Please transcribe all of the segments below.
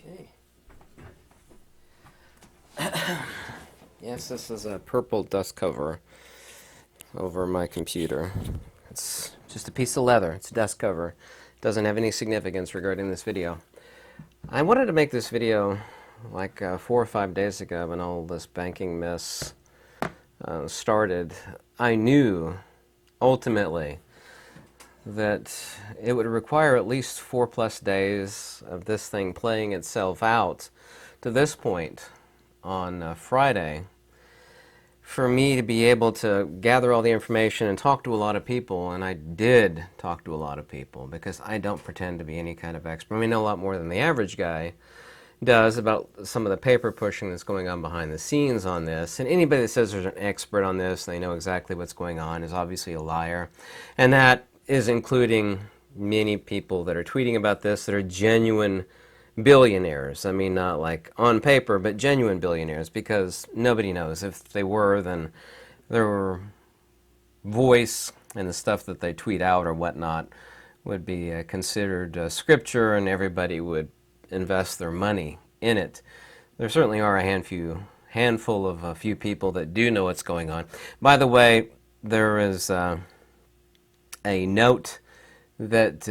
Okay. Yes, this is a purple dust cover over my computer. It's just a piece of leather. It's a dust cover. It doesn't have any significance regarding this video. I wanted to make this video like 4 or 5 days ago when all this banking mess started. I knew ultimately that it would require at least 4+ days of this thing playing itself out to this point on Friday for me to be able to gather all the information and talk to a lot of people. And I did talk to a lot of people because I don't pretend to be any kind of expert. I mean, I know a lot more than the average guy does about some of the paper pushing that's going on behind the scenes on this. And anybody that says there's an expert on this, they know exactly what's going on, is obviously a liar. And that is including many people that are tweeting about this that are genuine billionaires. I mean, not like on paper, but genuine billionaires, because nobody knows. If they were, then their voice and the stuff that they tweet out or whatnot would be considered scripture, and everybody would invest their money in it. There certainly are a handful of a few people that do know what's going on. By the way, there is a note that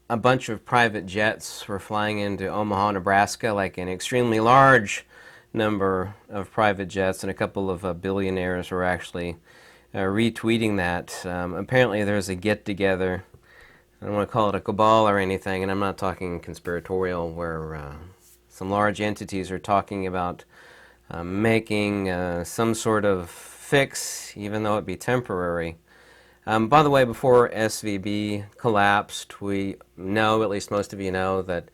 a bunch of private jets were flying into Omaha, Nebraska, like an extremely large number of private jets, and a couple of billionaires were actually retweeting that. Apparently there's a get-together. I don't want to call it a cabal or anything, and I'm not talking conspiratorial, where some large entities are talking about making some sort of fix, even though it be temporary. By the way, before SVB collapsed, we know, at least most of you know, that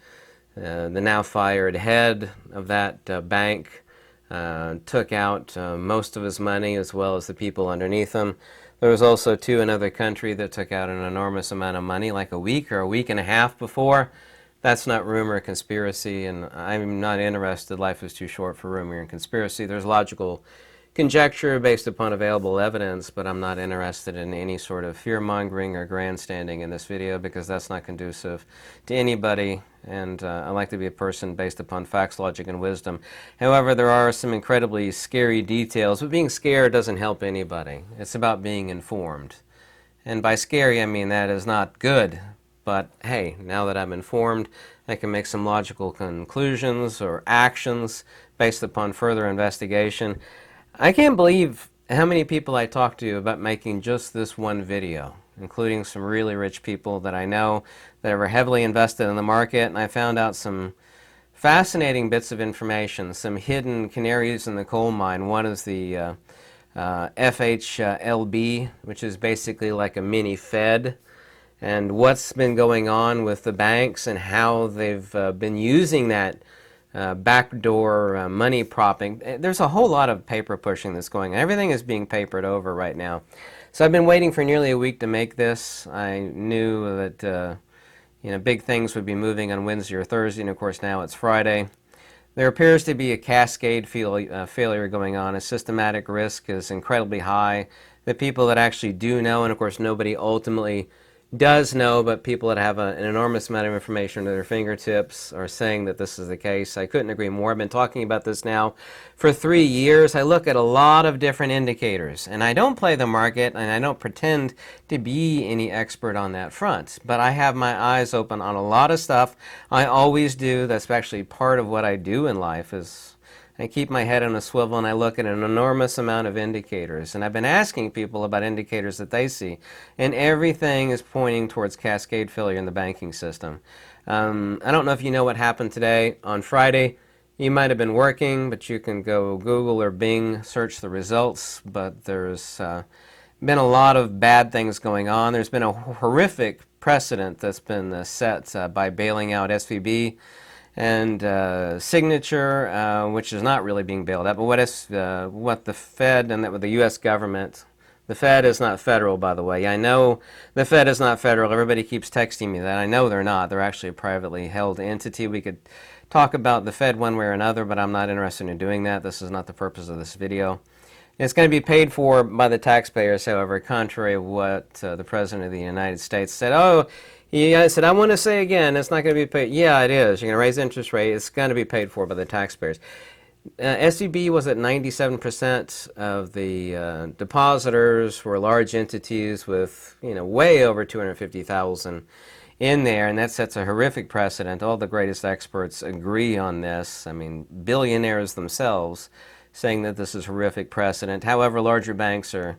the now fired head of that bank took out most of his money, as well as the people underneath him. There was also, too, another country that took out an enormous amount of money, like a week or a week and a half before. That's not rumor or conspiracy, and I'm not interested. Life is too short for rumor and conspiracy. There's logical conjecture based upon available evidence, but I'm not interested in any sort of fear-mongering or grandstanding in this video, because that's not conducive to anybody, and I like to be a person based upon facts, logic, and wisdom. However, there are some incredibly scary details, but being scared doesn't help anybody. It's about being informed. And by scary, I mean that is not good, but hey, now that I'm informed, I can make some logical conclusions or actions based upon further investigation. I can't believe how many people I talked to about making just this one video, including some really rich people that I know that were heavily invested in the market, and I found out some fascinating bits of information, some hidden canaries in the coal mine. One is the FHLB, which is basically like a mini Fed, and what's been going on with the banks and how they've been using that backdoor money propping. There's a whole lot of paper pushing that's going on. Everything is being papered over right now. So I've been waiting for nearly a week to make this. I knew that big things would be moving on Wednesday or Thursday, and of course now it's Friday. There appears to be a cascade failure going on. A systematic risk is incredibly high. The people that actually do know, and of course nobody ultimately does know, but people that have an enormous amount of information at their fingertips are saying that this is the case. I couldn't agree more. I've been talking about this now for 3 years. I look at a lot of different indicators, and I don't play the market, and I don't pretend to be any expert on that front, but I have my eyes open on a lot of stuff. I always do. That's actually part of what I do in life, is I keep my head on a swivel and I look at an enormous amount of indicators. And I've been asking people about indicators that they see. And everything is pointing towards cascade failure in the banking system. I don't know if you know what happened today. On Friday, you might have been working, but you can go Google or Bing, search the results. But there's been a lot of bad things going on. There's been a horrific precedent that's been set by bailing out SVB. And Signature, which is not really being bailed out, but what the Fed and the U.S. government, the Fed is not federal, by the way. I know the Fed is not federal. Everybody keeps texting me that. I know they're not. They're actually a privately held entity. We could talk about the Fed one way or another, but I'm not interested in doing that. This is not the purpose of this video. It's going to be paid for by the taxpayers, however, contrary to what the President of the United States said. Oh, Yeah, I said, I want to say again, it's not going to be paid. Yeah, it is. You're going to raise the interest rate. It's going to be paid for by the taxpayers. SVB was at 97% of the depositors were large entities with, way over 250,000 in there, and that sets a horrific precedent. All the greatest experts agree on this. I mean, billionaires themselves saying that this is horrific precedent. However, larger banks are,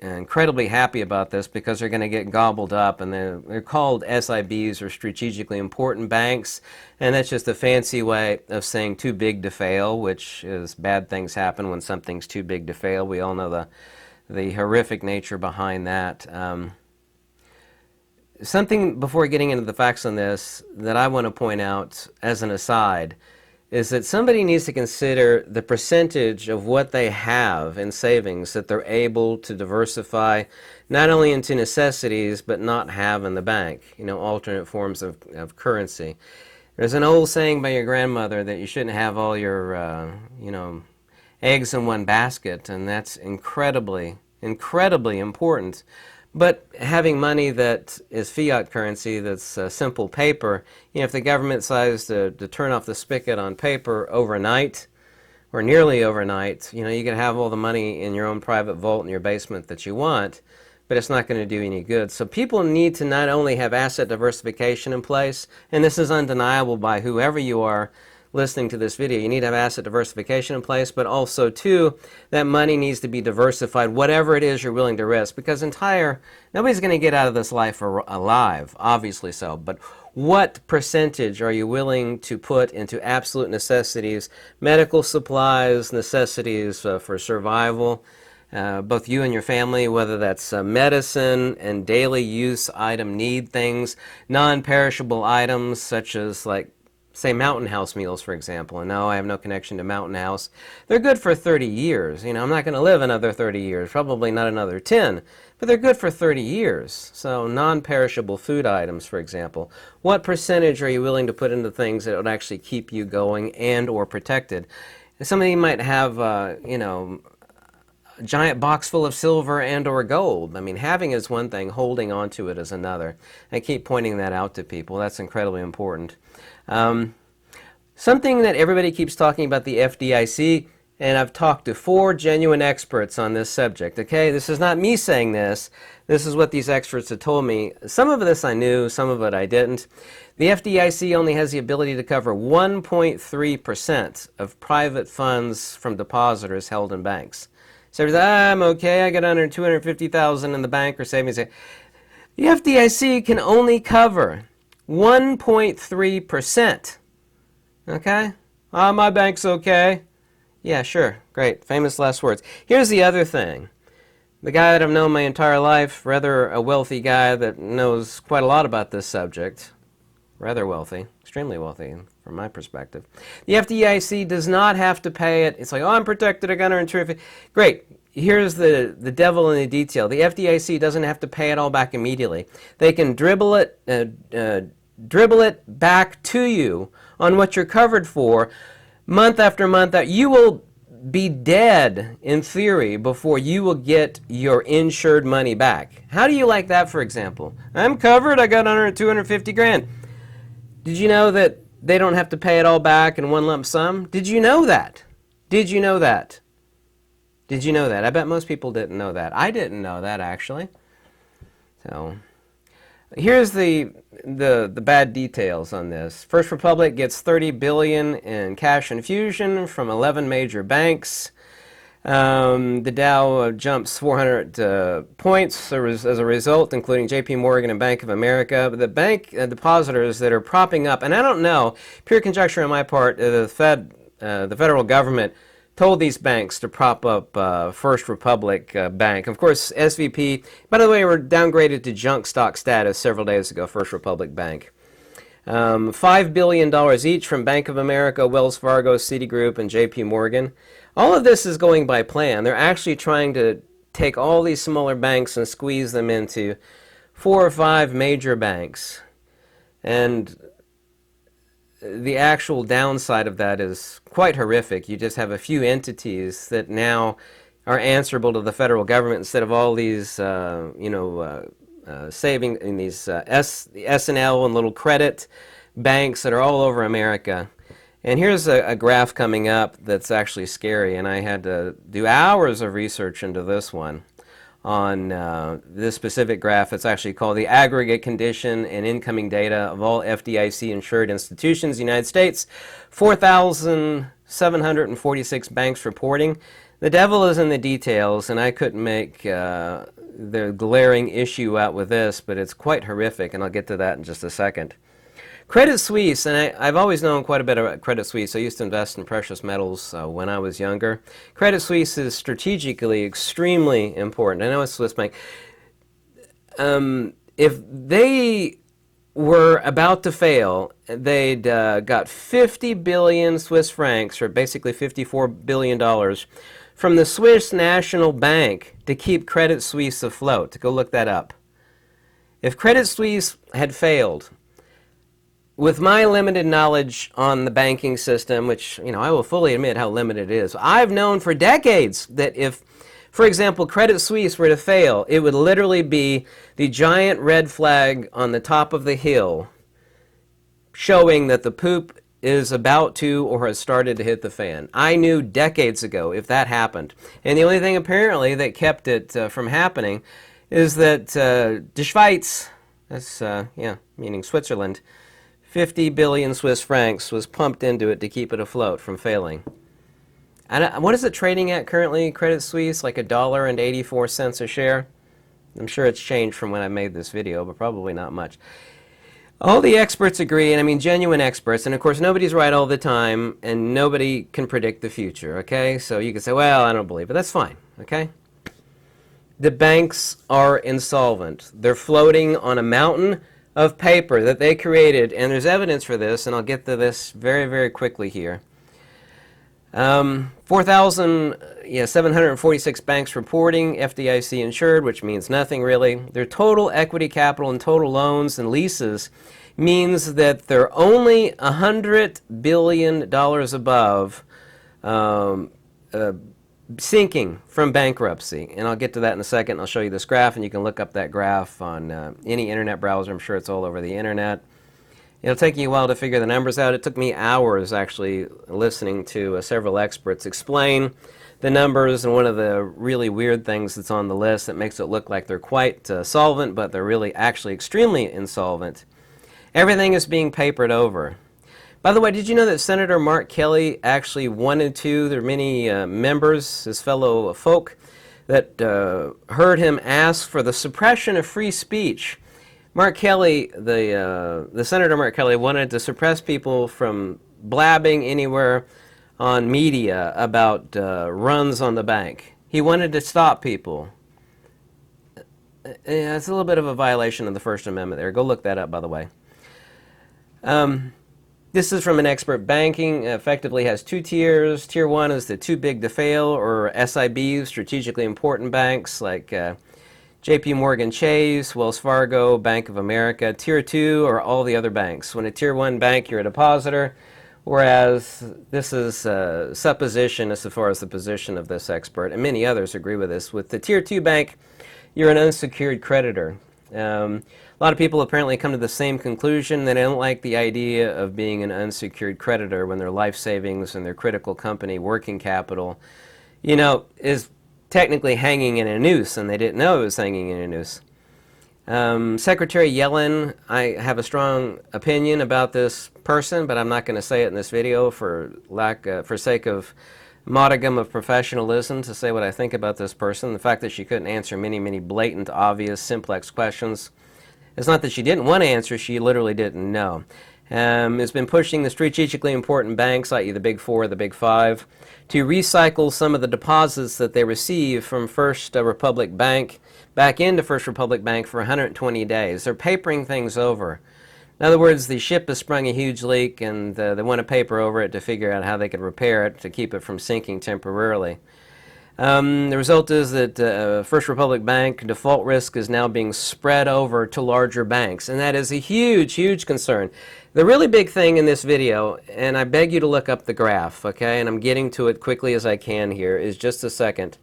incredibly happy about this because they're going to get gobbled up, and they're called SIBs, or strategically important banks, and that's just a fancy way of saying too big to fail, which is bad things happen when something's too big to fail. We all know the horrific nature behind that. Something before getting into the facts on this that I want to point out as an aside is that somebody needs to consider the percentage of what they have in savings that they're able to diversify not only into necessities but not have in the bank, alternate forms of currency. There's an old saying by your grandmother that you shouldn't have all your, eggs in one basket, and that's incredibly, incredibly important. But having money that is fiat currency, that's simple paper, if the government decides to turn off the spigot on paper overnight, or nearly overnight, you can have all the money in your own private vault in your basement that you want, but it's not going to do any good. So people need to not only have asset diversification in place, and this is undeniable by whoever you are listening to this video, you need to have asset diversification in place, but also, too, that money needs to be diversified, whatever it is you're willing to risk, because nobody's going to get out of this life alive, obviously so, but what percentage are you willing to put into absolute necessities, medical supplies, necessities for survival, both you and your family, whether that's medicine and daily use item need things, non-perishable items such as, like, say, Mountain House meals, for example. And no, I have no connection to Mountain House. They're good for 30 years. I'm not going to live another 30 years, probably not another 10, but they're good for 30 years. So non-perishable food items, for example. What percentage are you willing to put into things that would actually keep you going and or protected? Somebody might have, a giant box full of silver and or gold. I mean, having is one thing, holding on to it is another. I keep pointing that out to people. That's incredibly important. Something that everybody keeps talking about, the FDIC, and I've talked to 4 genuine experts on this subject, okay? This is not me saying this. This is what these experts have told me. Some of this I knew, some of it I didn't. The FDIC only has the ability to cover 1.3% of private funds from depositors held in banks. So I'm okay, I got under 250,000 in the bank or savings. The FDIC can only cover 1.3%. Okay? My bank's okay. Yeah, sure. Great. Famous last words. Here's the other thing. The guy that I've known my entire life, rather a wealthy guy that knows quite a lot about this subject, rather wealthy, extremely wealthy from my perspective. The FDIC does not have to pay it. It's like, I'm protected, I got under 250. Great. Here's the devil in the detail. The FDIC doesn't have to pay it all back immediately. They can dribble it back to you on what you're covered for month after month. That you will be dead in theory before you will get your insured money back. How do you like that, for example? I'm covered, I got under 250 grand. Did you know that they don't have to pay it all back in one lump sum? Did you know that? Did you know that? Did you know that? I bet most people didn't know that. I didn't know that, actually. So here's the bad details on this. First Republic gets $30 billion in cash infusion from 11 major banks. The Dow jumps 400 points as a result, including JP Morgan and Bank of America. But the bank depositors that are propping up, and I don't know, pure conjecture on my part, the federal government told these banks to prop up First Republic Bank. Of course, SVP, by the way, were downgraded to junk stock status several days ago, First Republic Bank. $5 billion each from Bank of America, Wells Fargo, Citigroup, and JP Morgan. All of this is going by plan. They're actually trying to take all these smaller banks and squeeze them into 4 or 5 major banks. And the actual downside of that is quite horrific. You just have a few entities that now are answerable to the federal government instead of all these, saving in these the S&L and little credit banks that are all over America. And here's a graph coming up that's actually scary, and I had to do hours of research into this one. On this specific graph, it's actually called the aggregate condition and incoming data of all FDIC-insured institutions in the United States. 4,746 banks reporting. The devil is in the details, and I couldn't make the glaring issue out with this, but it's quite horrific, and I'll get to that in just a second. Credit Suisse, and I've always known quite a bit about Credit Suisse. I used to invest in precious metals when I was younger. Credit Suisse is strategically extremely important. I know it's Swiss bank. If they were about to fail, they'd got 50 billion Swiss francs, or basically $54 billion, from the Swiss National Bank to keep Credit Suisse afloat. Go look that up. If Credit Suisse had failed, with my limited knowledge on the banking system, which, I will fully admit how limited it is, I've known for decades that if, for example, Credit Suisse were to fail, it would literally be the giant red flag on the top of the hill showing that the poop is about to or has started to hit the fan. I knew decades ago if that happened. And the only thing apparently that kept it from happening is that the Schweiz, that's, meaning Switzerland, 50 billion Swiss francs was pumped into it to keep it afloat from failing. And what is it trading at currently, Credit Suisse? Like $1.84 a share? I'm sure it's changed from when I made this video, but probably not much. All the experts agree, and I mean genuine experts, and of course nobody's right all the time, and nobody can predict the future, okay? So you can say, well, I don't believe it. That's fine, okay? The banks are insolvent. They're floating on a mountain of paper that they created, and there's evidence for this, and I'll get to this very, very quickly here. 4,746 banks reporting FDIC insured, which means nothing really. Their total equity capital and total loans and leases means that they're only $100 billion above sinking from bankruptcy. And I'll get to that in a second. I'll show you this graph, and you can look up that graph on any internet browser. I'm sure it's all over the internet. It'll take you a while to figure the numbers out. It took me hours actually listening to several experts explain the numbers, and one of the really weird things that's on the list that makes it look like they're quite solvent, but they're really actually extremely insolvent. Everything is being papered over. By the way, did you know that Senator Mark Kelly actually wanted to? There are many members, his fellow folk, that heard him ask for the suppression of free speech. Mark Kelly, the Senator Mark Kelly, wanted to suppress people from blabbing anywhere on media about runs on the bank. He wanted to stop people. It's a little bit of a violation of the First Amendment there. Go look that up, by the way. This is from an expert. Banking effectively has two tiers. Tier 1 is the too big to fail, or SIBs, strategically important banks like JP Morgan Chase, Wells Fargo, Bank of America. Tier 2 are all the other banks. When a Tier 1 bank, you're a depositor, whereas this is supposition as far as the position of this expert, and many others agree with this. With the Tier 2 bank, you're an unsecured creditor. A lot of people apparently come to the same conclusion. They don't like the idea of being an unsecured creditor when their life savings and their critical company working capital, is technically hanging in a noose, and they didn't know it was hanging in a noose. Secretary Yellen, I have a strong opinion about this person, but I'm not going to say it in this video for sake of modicum of professionalism to say what I think about this person. The fact that she couldn't answer many, many blatant, obvious, simplex questions. It's not that she didn't want to answer, she literally didn't know. Has been pushing the strategically important banks, i.e. the Big Four, the Big Five, to recycle some of the deposits that they receive from First Republic Bank back into First Republic Bank for 120 days. They're papering things over. In other words, the ship has sprung a huge leak, and they want to paper over it to figure out how they could repair it to keep it from sinking temporarily. The result is that First Republic Bank default risk is now being spread over to larger banks, and that is a huge, huge concern. The really big thing in this video, and I beg you to look up the graph, okay, and I'm getting to it quickly as I can here, is just a second,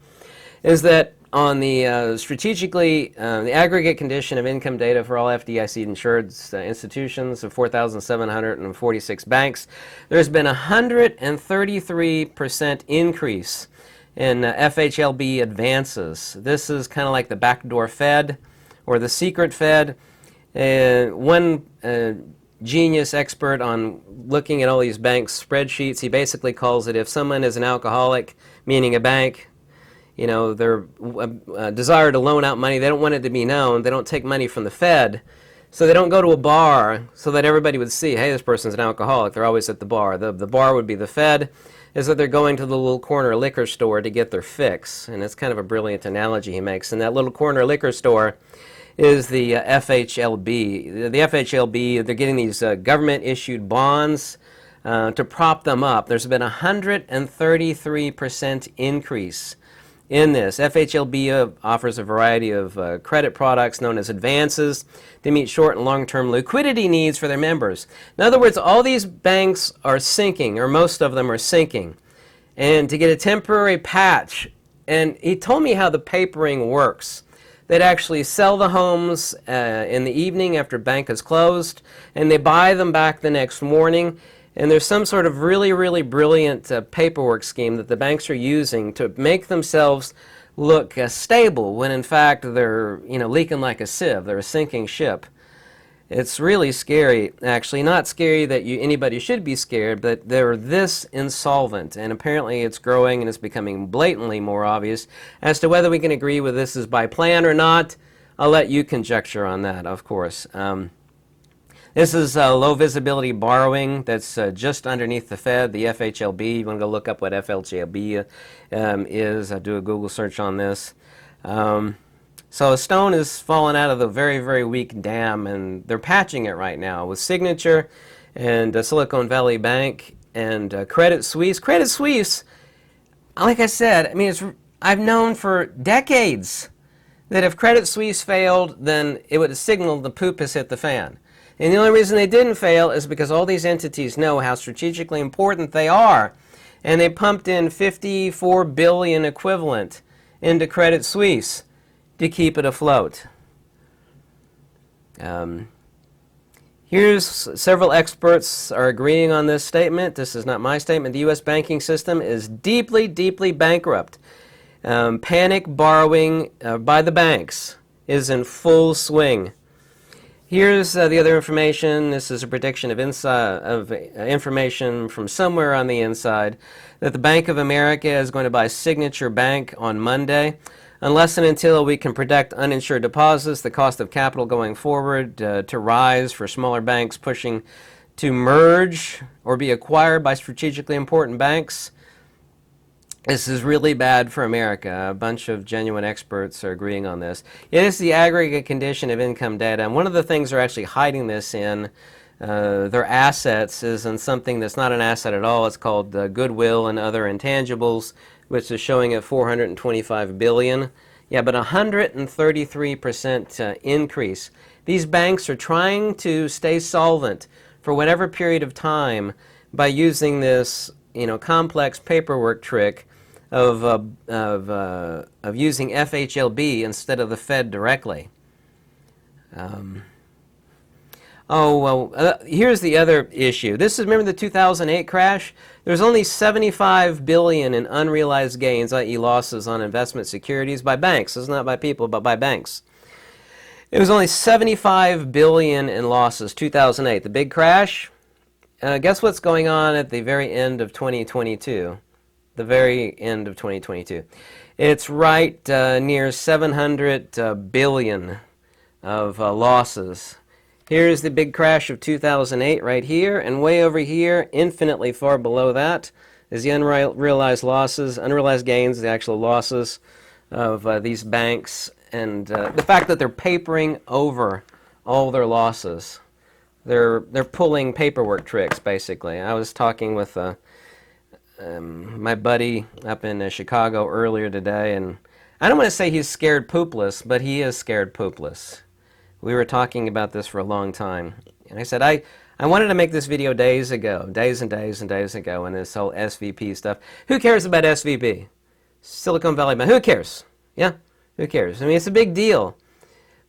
is that on the strategically, the aggregate condition of income data for all FDIC-insured institutions of 4,746 banks, there's been a 133% increase in FHLB advances. This is kind of like the backdoor Fed or the secret Fed. One genius expert on looking at all these banks' spreadsheets, he basically calls it if someone is an alcoholic, meaning a bank, you know, their desire to loan out money, they don't want it to be known. They don't take money from the Fed, so they don't go to a bar so that everybody would see, hey, this person's an alcoholic. They're always at the bar. The bar would be the Fed, is that they're going to the little corner liquor store to get their fix. And it's kind of a brilliant analogy he makes. And that little corner liquor store is the FHLB. The FHLB, they're getting these government-issued bonds to prop them up. There's been a 133% increase in this. FHLB offers a variety of credit products known as advances to meet short and long-term liquidity needs for their members. In other words, all these banks are sinking, or most of them are sinking, and to get a temporary patch. And he told me how the papering works. They'd actually sell the homes in the evening after bank is closed, and they buy them back the next morning. And there's some sort of really, really brilliant paperwork scheme that the banks are using to make themselves look stable when in fact they're, you know, leaking like a sieve. They're a sinking ship. It's really scary, actually. Not scary that anybody should be scared, but they're this insolvent. And apparently it's growing and it's becoming blatantly more obvious. As to whether we can agree with this is by plan or not, I'll let you conjecture on that, of course. This is low visibility borrowing that's just underneath the Fed, the FHLB. You want to go look up what FHLB is. I do a Google search on this. So a stone is falling out of the very, very weak dam, and they're patching it right now with Signature and Silicon Valley Bank and Credit Suisse. Credit Suisse, like I said, I mean, I've known for decades that if Credit Suisse failed, then it would signal the poop has hit the fan. And the only reason they didn't fail is because all these entities know how strategically important they are. And they pumped in $54 billion equivalent into Credit Suisse to keep it afloat. Here's several experts are agreeing on this statement. This is not my statement. The U.S. banking system is deeply, deeply bankrupt. Panic borrowing by the banks is in full swing. Here's the other information. This is a prediction of information from somewhere on the inside that the Bank of America is going to buy Signature Bank on Monday. Unless and until we can protect uninsured deposits, the cost of capital going forward to rise for smaller banks pushing to merge or be acquired by strategically important banks. This is really bad for America. A bunch of genuine experts are agreeing on this. It is the aggregate condition of income data, and one of the things they're actually hiding this in their assets is in something that's not an asset at all. It's called goodwill and other intangibles, which is showing at $425 billion. Yeah, but 133% increase. These banks are trying to stay solvent for whatever period of time by using this, you know, complex paperwork trick of using FHLB instead of the Fed directly. Here's the other issue. This is, remember the 2008 crash? There's only $75 billion in unrealized gains, i.e. losses on investment securities by banks. This is not by people, but by banks. It was only $75 billion in losses, 2008. The big crash? Guess what's going on at the very end of 2022? The very end of 2022. It's right near 700 billion of losses. Here's the big crash of 2008 right here, and way over here, infinitely far below that, is the unrealized losses, unrealized gains, the actual losses of these banks, and the fact that they're papering over all their losses. They're pulling paperwork tricks, basically. I was talking with my buddy up in Chicago earlier today, and I don't want to say he's scared poopless, but he is scared poopless. We were talking about this for a long time, and I said, I wanted to make this video days and days and days ago, and this whole SVP stuff. Who cares about SVP? Silicon Valley Bank. Who cares? Yeah? Who cares? I mean, it's a big deal.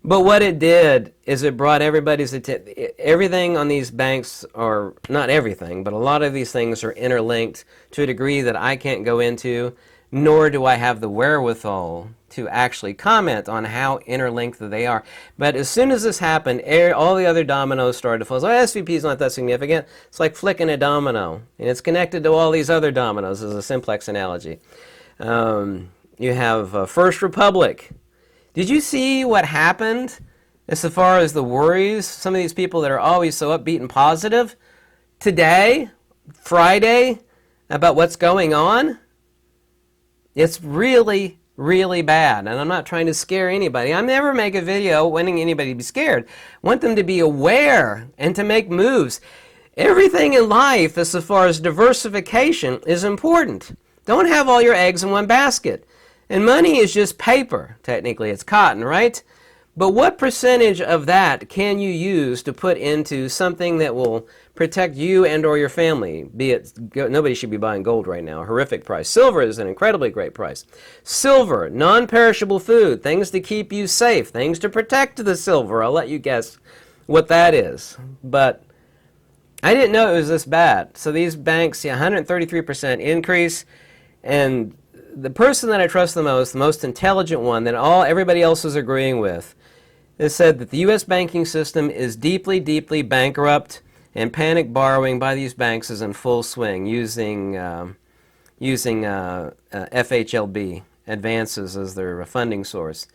But what it did is it brought everybody's attention. Everything on these banks, or not everything, but a lot of these things are interlinked to a degree that I can't go into, nor do I have the wherewithal to actually comment on how interlinked they are. But as soon as this happened, all the other dominoes started to fall. So SVP is not that significant. It's like flicking a domino, and it's connected to all these other dominoes, as a simplex analogy. You have First Republic. Did you see what happened as far as the worries? Some of these people that are always so upbeat and positive today, Friday, about what's going on. It's really, really bad. And I'm not trying to scare anybody. I never make a video wanting anybody to be scared. I want them to be aware and to make moves. Everything in life, as far as diversification, is important. Don't have all your eggs in one basket. And money is just paper. Technically, it's cotton, right? But what percentage of that can you use to put into something that will protect you and or your family? Be it, nobody should be buying gold right now. A horrific price. Silver is an incredibly great price. Silver, non-perishable food, things to keep you safe, things to protect the silver. I'll let you guess what that is. But I didn't know it was this bad. So these banks, 133% increase, and the person that I trust the most intelligent one that everybody else is agreeing with, has said that the U.S. banking system is deeply, deeply bankrupt, and panic borrowing by these banks is in full swing, using FHLB advances as their funding source.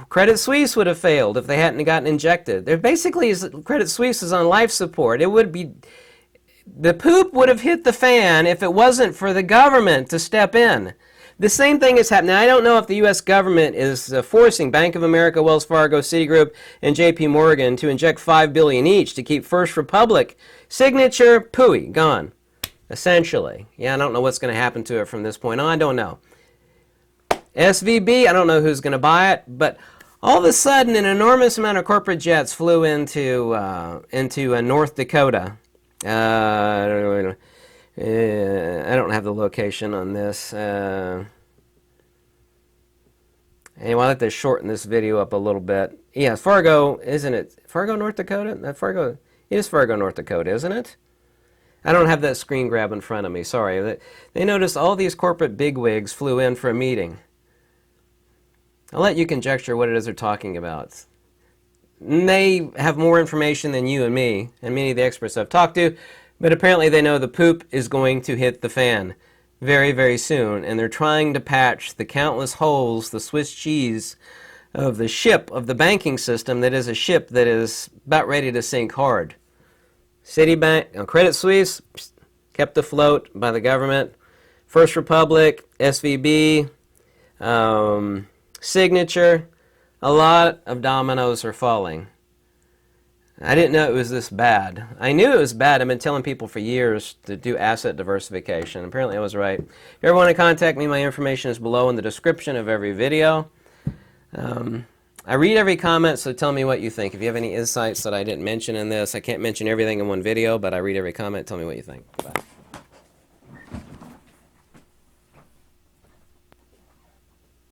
Credit Suisse would have failed if they hadn't gotten injected. Credit Suisse is on life support. The poop would have hit the fan if it wasn't for the government to step in. The same thing is happening. I don't know if the U.S. government is forcing Bank of America, Wells Fargo, Citigroup, and J.P. Morgan to inject $5 billion each to keep First Republic. Signature, pooey, gone, essentially. Yeah, I don't know what's going to happen to it from this point on. I don't know. SVB, I don't know who's going to buy it, but all of a sudden an enormous amount of corporate jets flew into North Dakota. I don't have the location on this. Anyway, I'll have to shorten this video up a little bit. Yeah, Fargo, isn't it? Fargo, North Dakota? It is Fargo, North Dakota, isn't it? I don't have that screen grab in front of me. Sorry. They noticed all these corporate bigwigs flew in for a meeting. I'll let you conjecture what it is they're talking about. They have more information than you and me and many of the experts I've talked to, but apparently they know the poop is going to hit the fan very, very soon, and they're trying to patch the countless holes, the Swiss cheese of the ship of the banking system that is a ship that is about ready to sink hard. Citibank, Credit Suisse, kept afloat by the government. First Republic, SVB, Signature. A lot of dominoes are falling. I didn't know it was this bad. I knew it was bad. I've been telling people for years to do asset diversification. Apparently I was right. If you ever want to contact me, my information is below in the description of every video. I read every comment, so tell me what you think. If you have any insights that I didn't mention in this, I can't mention everything in one video, but I read every comment. Tell me what you think.